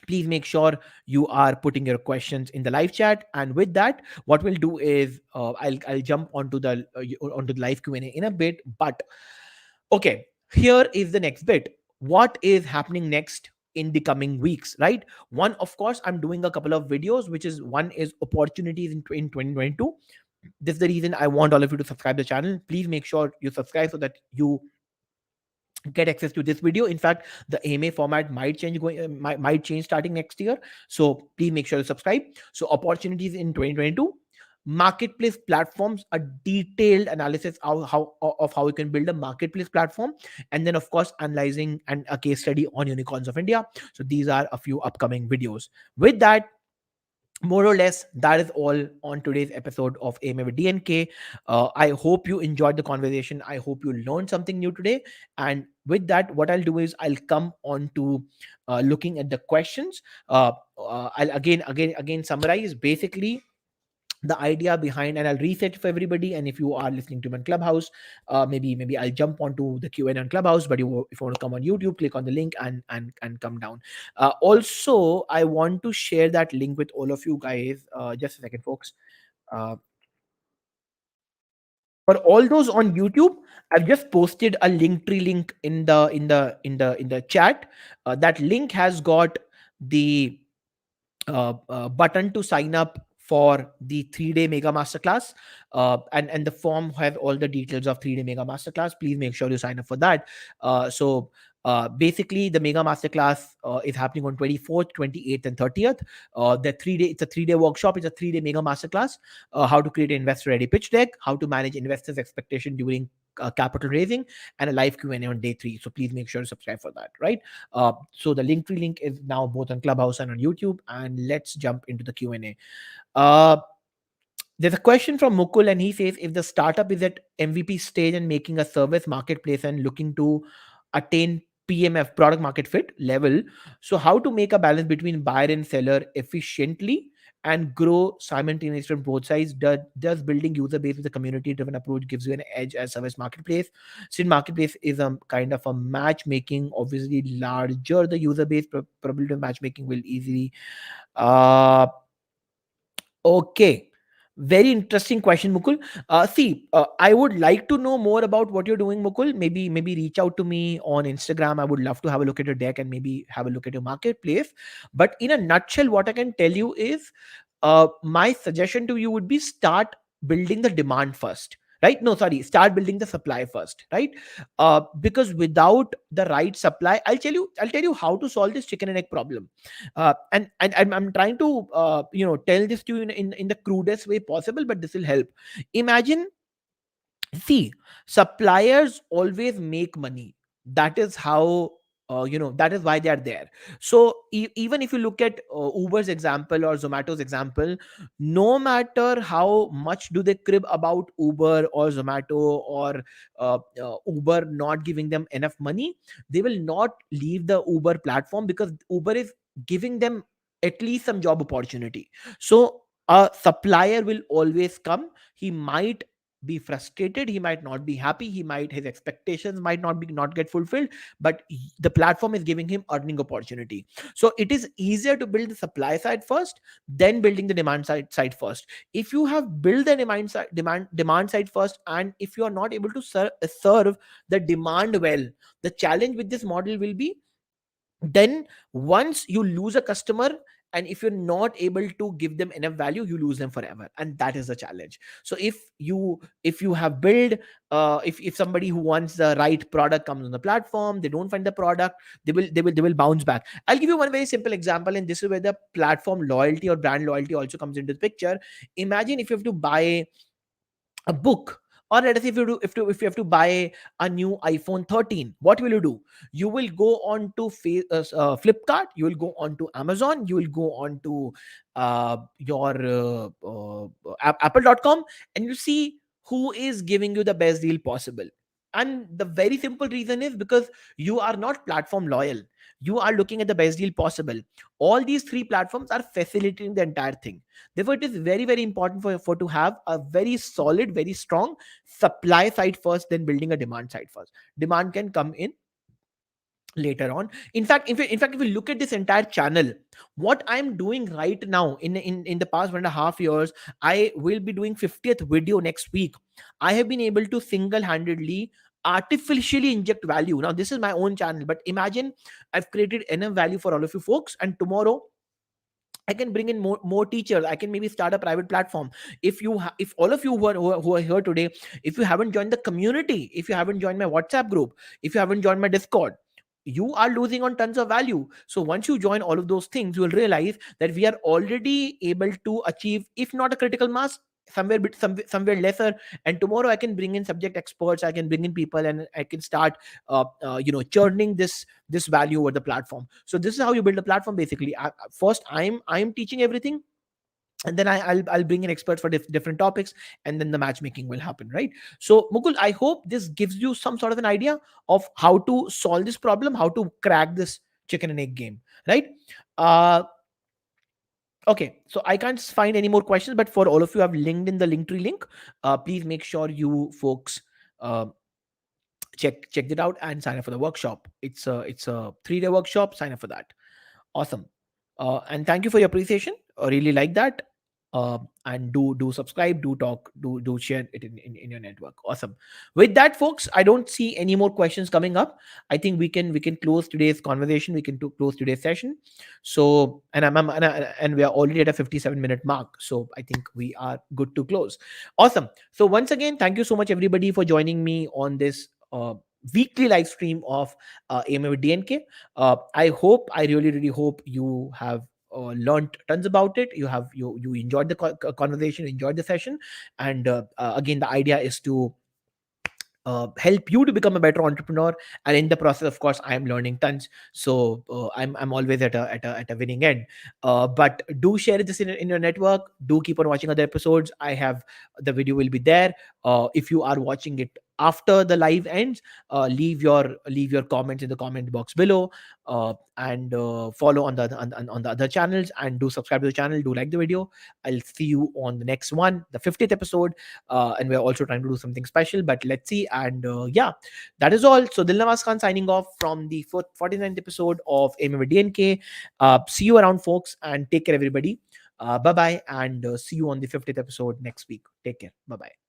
A: please make sure you are putting your questions in the live chat. And with that, what we'll do is I'll jump onto the live Q&A in a bit. But okay, here is the next bit. What is happening next in the coming weeks, right? One, of course, I'm doing a couple of videos, which is one is opportunities in 2022. This is the reason I want all of you to subscribe the channel. Please make sure you subscribe so that you get access to this video. In fact, the AMA format might change starting next year. So please make sure to subscribe. So opportunities in 2022. marketplace platforms, a detailed analysis of how you can build a marketplace platform, and then of course analyzing and a case study on unicorns of India. So these are a few upcoming videos. With that, more or less, that is all on today's episode of AMA with DNK. I hope you enjoyed the conversation. I hope you learned something new today. And with that, what I'll do is I'll come on to looking at the questions. I'll again summarize basically the idea behind, and I'll reset for everybody. And if you are listening to me on Clubhouse, maybe I'll jump onto the Q&A on Clubhouse. But if you want to come on YouTube, click on the link and come down. Also, I want to share that link with all of you guys. Just a second, folks. uh, for all those on YouTube, I've just posted a Linktree link in the chat. That link has got the button to sign up for the 3-day mega masterclass, and the form have all the details of 3-day mega masterclass. Please make sure you sign up for that. Basically, the mega masterclass is happening on 24th, 28th, and 30th. It's a 3-day workshop. It's a 3-day mega masterclass. How to create an investor ready pitch deck, how to manage investors expectation during capital raising, and a live Q&A on day 3. So please make sure to subscribe for that, right? So the Linktree link is now both on Clubhouse and on YouTube. And let's jump into the Q&A. Uh, there's a question from Mukul, and he says, if the startup is at MVP stage and making a service marketplace and looking to attain PMF, product market fit level, so how to make a balance between buyer and seller efficiently and grow simultaneously from both sides? Does building user base with a community driven approach gives you an edge as service marketplace? Since marketplace is a kind of a matchmaking, obviously larger the user base, probability of matchmaking will easily. uh Okay. Very interesting question, Mukul. I would like to know more about what you're doing, Mukul. Maybe reach out to me on Instagram. I would love to have a look at your deck and maybe have a look at your marketplace. But in a nutshell, what I can tell you is, my suggestion to you would be start building the demand first. Right? No, sorry. Start building the supply first. Right? Because without the right supply, I'll tell you how to solve this chicken and egg problem. And I'm trying to tell this to you in the crudest way possible, but this will help. Imagine, see, suppliers always make money. That is how, that is why they are there. So even if you look at Uber's example or Zomato's example, no matter how much do they crib about Uber or Zomato or Uber not giving them enough money, they will not leave the Uber platform because Uber is giving them at least some job opportunity. So a supplier will always come. He might be frustrated, he might not be happy, his expectations might not get fulfilled, but the platform is giving him earning opportunity. So it is easier to build the supply side first, then building the demand side first. If you have built the demand side first, and if you are not able to serve the demand well, the challenge with this model will be, then once you lose a customer, and if you're not able to give them enough value, you lose them forever, and that is the challenge. So if you have built, if somebody who wants the right product comes on the platform, they don't find the product, they will bounce back. I'll give you one very simple example, and this is where the platform loyalty or brand loyalty also comes into the picture. Imagine if you have to buy a book, or let us say if you have to buy a new iPhone 13, what will you do? You will go on to Flipkart, you will go on to Amazon, you will go on to your apple.com, and you see who is giving you the best deal possible. And the very simple reason is because you are not platform loyal, you are looking at the best deal possible. All these three platforms are facilitating the entire thing. Therefore, it is very, very important for to have a very solid, very strong supply side first, then building a demand side first. Demand can come in later on. In fact, if you look at this entire channel, what I'm doing right now in the past 1.5 years, I will be doing 50th video next week. I have been able to single-handedly artificially inject value. Now, this is my own channel, but imagine I've created enough value for all of you folks, and tomorrow I can bring in more teachers. I can maybe start a private platform. If all of you who are here today, if you haven't joined the community, if you haven't joined my WhatsApp group, if you haven't joined my Discord, you are losing on tons of value. So once you join all of those things, you will realize that we are already able to achieve, if not a critical mass, somewhere lesser, and tomorrow I can bring in subject experts, I can bring in people, and I can start churning this value over the platform. So this is how you build a platform basically. First, I'm teaching everything, and then I'll bring in experts for different topics, and then the matchmaking will happen, right? So Mukul, I hope this gives you some sort of an idea of how to solve this problem, how to crack this chicken and egg game, right? uh Okay, so I can't find any more questions, but for all of you, I've linked in the Linktree link. Please make sure you folks uh, check it out and sign up for the workshop. It's a 3-day workshop. Sign up for that. Awesome. And thank you for your appreciation. I really like that. And do subscribe, do talk, do share it in your network. Awesome. With that, folks, I don't see any more questions coming up. I think we can close today's conversation. We can close today's session. So, and we are already at a 57-minute mark. So I think we are good to close. Awesome. So once again, thank you so much everybody for joining me on this weekly live stream of AMA with DNK. I really hope you have learned tons about it. You enjoyed the conversation, enjoyed the session, and again, the idea is to help you to become a better entrepreneur, and in the process, of course, I am learning tons. So I'm always at a winning end. But do share this in your network. Do keep on watching other episodes. I have the video will be there. If you are watching it after the live ends, leave your comments in the comment box below, and follow on the other channels, and do subscribe to the channel. Do like the video. I'll see you on the next one, the 50th episode. And we're also trying to do something special, but let's see. And yeah, that is all. So Dilnawaz Khan signing off from the 49th episode of Aim with DNK. See you around, folks, and take care, everybody. Bye bye, and see you on the 50th episode next week. Take care. Bye bye.